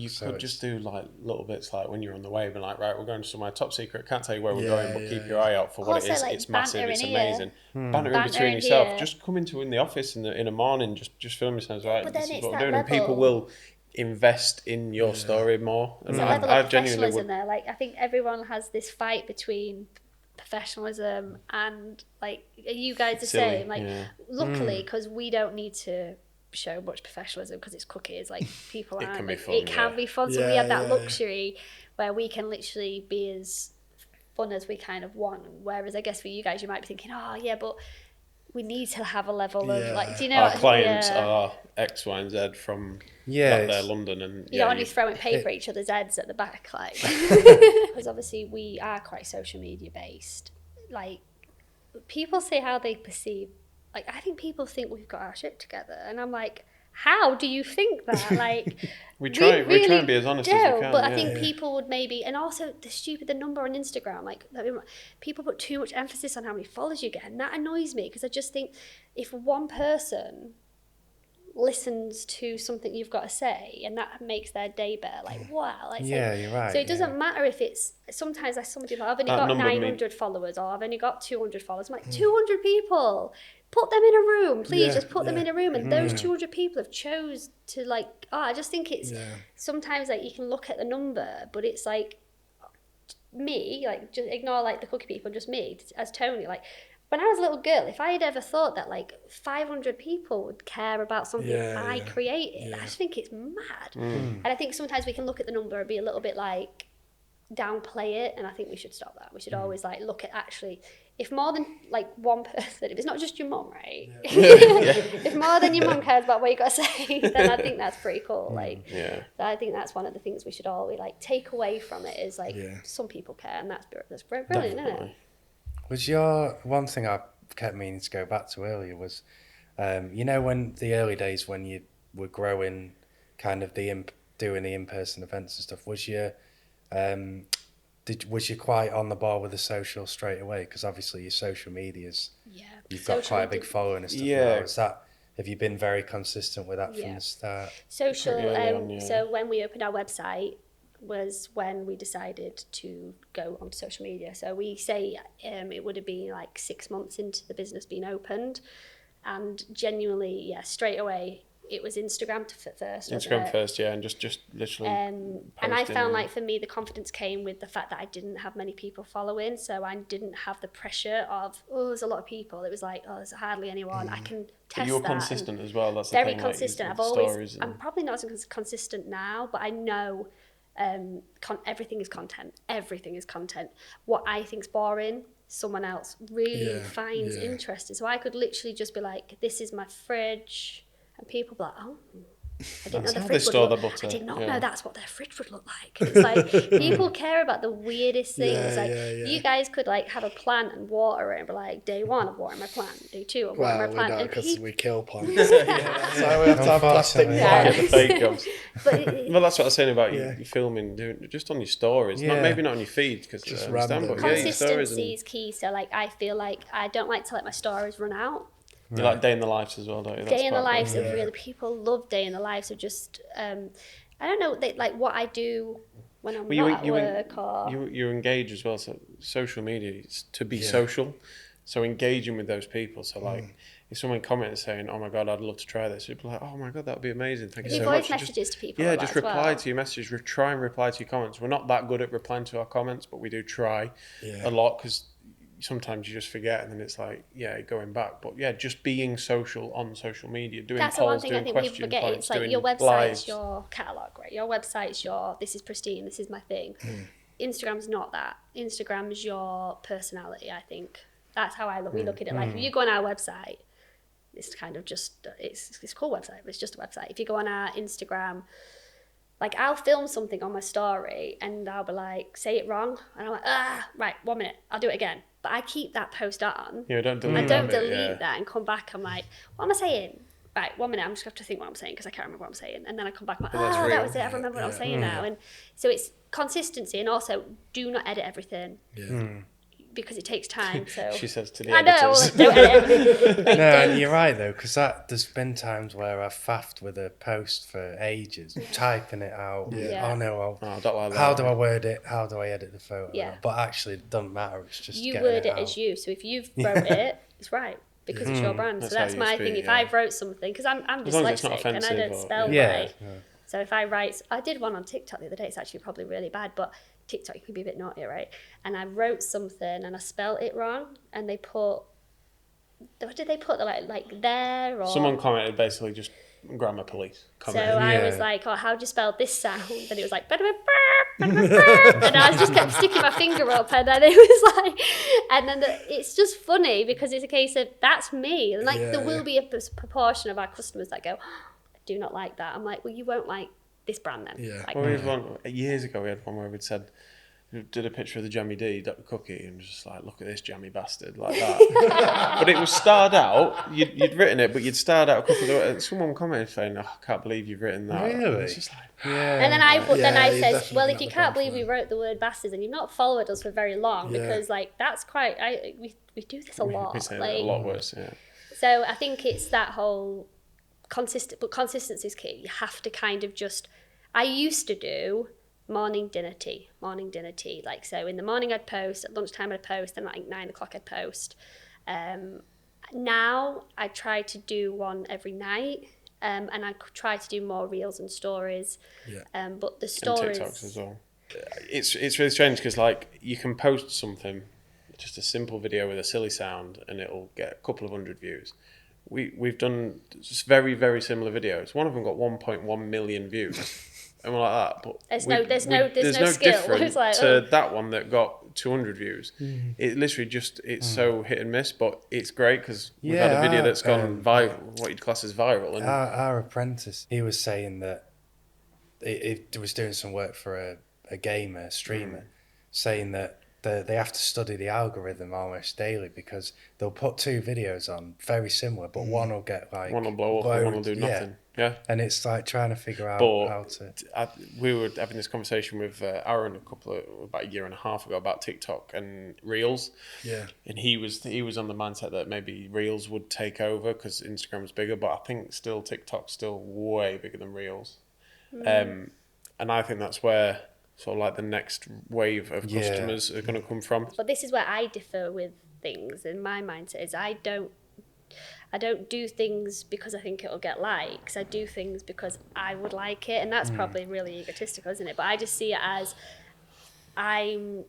so could just do like little bits, like when you're on the way, and like, right, we're going somewhere top secret. Can't tell you where we're going, but keep your eye out for what Also, it is. like, It's massive. banter It's in amazing. here. Banter in Banter between in yourself. here. Just come in the office in the morning. Just film yourselves. Right, But this then is it's what I'm that doing, and people level. will invest in your story more. And There's a level I of genuinely professionalism would. there. Like, I think everyone has this fight between professionalism and, like, are you guys the Silly, same? Like, luckily, because we don't need to show much professionalism because it's cookies. Like, people It aren't. can be Like, fun, it can yeah. be fun. So Yeah, we have that yeah, luxury where we can literally be as fun as we kind of want. Whereas I guess for you guys, you might be thinking, oh yeah, but we need to have a level of like, do you know? Our clients Yeah. are X, Y, and Z from Yeah, back there, it's- London, and You don't want to be throwing paper at each other's heads at the back, like. Because obviously we are quite social media based. Like, people say how they perceive. Like, I think people think we've got our shit together, and I'm like, how do you think that? Like, we try really and be as honest as we can. But yeah. I think people would maybe, and also the number on Instagram, like, people put too much emphasis on how many followers you get, and that annoys me because I just think if one person listens to something you've got to say and that makes their day better, like, wow, like, Yeah, you're right. so it doesn't matter if it's, sometimes like somebody like, I've only That got number 900 followers, or I've only got 200 followers. I'm like, 200 people, put them in a room, please. Just put them in a room, and those 200 people have chose to, like, I just think it's sometimes like you can look at the number, but it's like me, like, just ignore like the cookie people, just me as Tony. Like, when I was a little girl, if I had ever thought that like 500 people would care about something I created, I just think it's mad. And I think sometimes we can look at the number and be a little bit like downplay it, and I think we should stop that. We should always like look at actually, if more than like one person, if it's not just your mum, right? If more than your mum cares about what you got to say, then I think that's pretty cool. Like, I think that's one of the things we should always like take away from it is like some people care, and that's brilliant, isn't it? Was your one thing I kept meaning to go back to earlier was, you know, when the early days when you were growing, kind of doing the in-person events and stuff, was you quite on the ball with the social straight away? Because obviously your social medias, you've got quite a big following and stuff. Now. Have you been very consistent with that from the start? Social. So when we opened our website was when we decided to go onto social media. So we say it would have been like 6 months into the business being opened, and genuinely, straight away it was Instagram first. Instagram first, and just literally. And I found like for me the confidence came with the fact that I didn't have many people following, so I didn't have the pressure of there's a lot of people. It was like there's hardly anyone. I can test that. You're consistent as well. That's very the thing, consistent. Like, I'm probably not as consistent now, but I know. Everything is content. What I think's boring, someone else really finds interesting. So I could literally just be like, "This is my fridge," and people be like, "Oh, I didn't know the fridge would look. I did not know that's what their fridge would look like." And it's like people care about the weirdest things. You guys could like have a plant and water it and be like, "Day 1, I'm watering my plant. Day 2, I'm watering my plant." Well, we don't, because we kill plants. So we have to have plastic the fake jobs. But well, that's what I was saying about you filming, doing just on your stories, maybe not on your feed, because just random. But consistency is key. So like, I feel like I don't like to let my stories run out. You like day in the lives as well, don't you? Day in the lives of really, people love day in the lives of just I don't know, like what I do when I'm not at work, or you engage as well. So social media is to be social, so engaging with those people. So like if someone comments saying, "Oh my god, I'd love to try this," you'd be like, "Oh my god, that'd be amazing. Thank you so much." Voice messages to people. Just reply to your messages. Try and reply to your comments. We're not that good at replying to our comments, but we do try a lot, because sometimes you just forget, and then it's like going back. But just being social on social media, doing that's polls, the one thing I think people forget. It's like your website's lives. your catalogue, right? Your website's your this is pristine, this is my thing. Instagram's not that. Instagram's your personality. I think that's how we look at it. Like if you go on our website, it's kind of just it's a cool website, but it's just a website. If you go on our Instagram, like I'll film something on my story and I'll be like, say it wrong, and I'm like, right, 1 minute, I'll do it again. But I keep that post on. Don't delete I don't delete that and come back. I'm like, what am I saying? Right, 1 minute, I'm just going to have to think what I'm saying because I can't remember what I'm saying. And then I come back and I'm like, that was it. I remember what I'm saying now. And so it's consistency, and also do not edit everything. because it takes time. So She says to the I know. editors. Don't edit everything. Like, No, don't- and you're right though, because there's been times where I've faffed with a post for ages, typing it out. Yeah. Oh no, Oh, I don't like that. how do I word it? How do I edit the photo? Yeah. But actually, it doesn't matter. It's just you getting word it out. as you. So if you've wrote it, it's right. Because it's your brand. That's So how that's it my used to thing. be, If yeah. I wrote something, because I'm As long as it's not dyslexic and I offensive don't or- spell Yeah. right. So if I write, I did one on TikTok the other day. It's actually probably really bad, but TikTok, you can be a bit naughty, right? And I wrote something and I spelled it wrong, and they put, what did they put? Like there or Someone commented basically just grammar police. So Commented. I was Yeah. like, oh, how do you spell this sound? And it was like, and I just kept sticking my finger up, and then it was like, and then it's just funny because it's a case of that's me, and like there will be a proportion of our customers that go, I do not like that. I'm like, well, you won't like this brand then. Yeah. Like, Well, we had one years ago. We had one where we'd said, we did a picture of the Jammy D cookie, and just like, look at this jammy bastard, like that. But it was starred out. You'd written it, but you'd starred out a couple of. Someone commented saying, "Oh, I can't believe you've written that." Really? And it's just like, Yeah. And then I you're said, definitely well, not if you the can't brand believe for we them. wrote the word bastards and you've not followed us for very long, Yeah. because like that's quite, we do this a lot. we say like, that a lot worse. Yeah. So I think it's that whole but consistency is key. You have to kind of just, I used to do morning dinner tea. Like, so in the morning I'd post, at lunchtime I'd post, and like 9 o'clock I'd post. Now I try to do one every night, and I try to do more reels and stories. Yeah. But the And stories, TikToks as well. It's really strange because like you can post something, just a simple video with a silly sound, and it'll get a couple of 100 views. We've done just very, very similar videos. One of them got 1.1 million views, and we're like that. But There's no skill. different It's like, to oh. that one that got 200 views. It literally just it's so hit and miss, but it's great because we've had a video that's gone viral, what you'd class as viral, and Our apprentice, he was saying that he was doing some work for a gamer, streamer, saying that they have to study the algorithm almost daily because they'll put two videos on very similar, but one will get like one will blow up and one will do nothing. Yeah. And it's like trying to figure out But how to. we were having this conversation with Aaron about a year and a half ago about TikTok and Reels. Yeah. And he was on the mindset that maybe Reels would take over because Instagram's bigger, but I think still TikTok's still way bigger than Reels. And I think that's where sort of like the next wave of customers are going to come from. But this is where I differ with things. In my mindset is I don't do things because I think it'll get likes. I do things because I would like it, and that's probably really egotistical, isn't it? But I just see it as I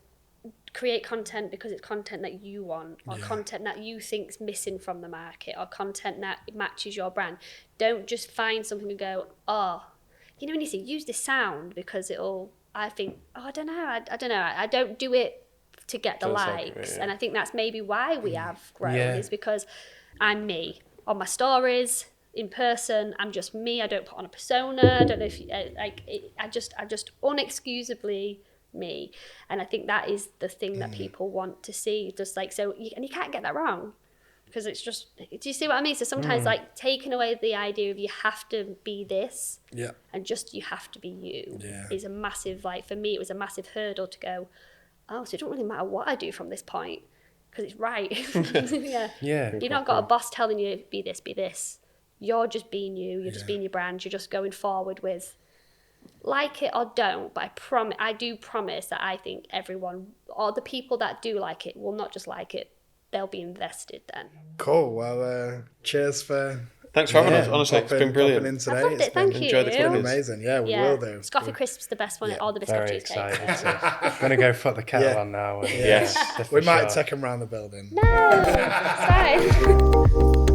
create content because it's content that you want, or content that you think's missing from the market, or content that matches your brand. Don't just find something and go, oh, you know, when you say use this sound because it'll. I think, I don't know. I don't do it to get the For the likes. sake of it, yeah. And I think that's maybe why we have grown, Yeah. is because I'm me. On my stories, in person, I'm just me. I don't put on a persona. I don't know if you, I'm just unexcusably me. And I think that is the thing that people want to see. Just like, so, and you can't get that wrong. Because it's just, do you see what I mean? So sometimes like taking away the idea of you have to be this and just you have to be you is a massive, like for me, it was a massive hurdle to go, oh, so it don't really matter what I do from this point because it's right. Yeah. You've not got a boss telling you be this, be this. You're just being you. You're just being your brand. You're just going forward with like it or don't. But I do promise that I think everyone, or the people that do like it, will not just like it. They'll be invested then. Cool. Well, cheers for. Thanks for having us. Honestly, it's been brilliant. In today. I loved It's it. Thank been you. Enjoy the been clippers. amazing. Yeah, we will do. Scoffy Crisp's the best one. All the biscuit Very cheesecake. excited. I'm going to go put the kettle on now. And, Yes. We might take them around the building. No, sorry.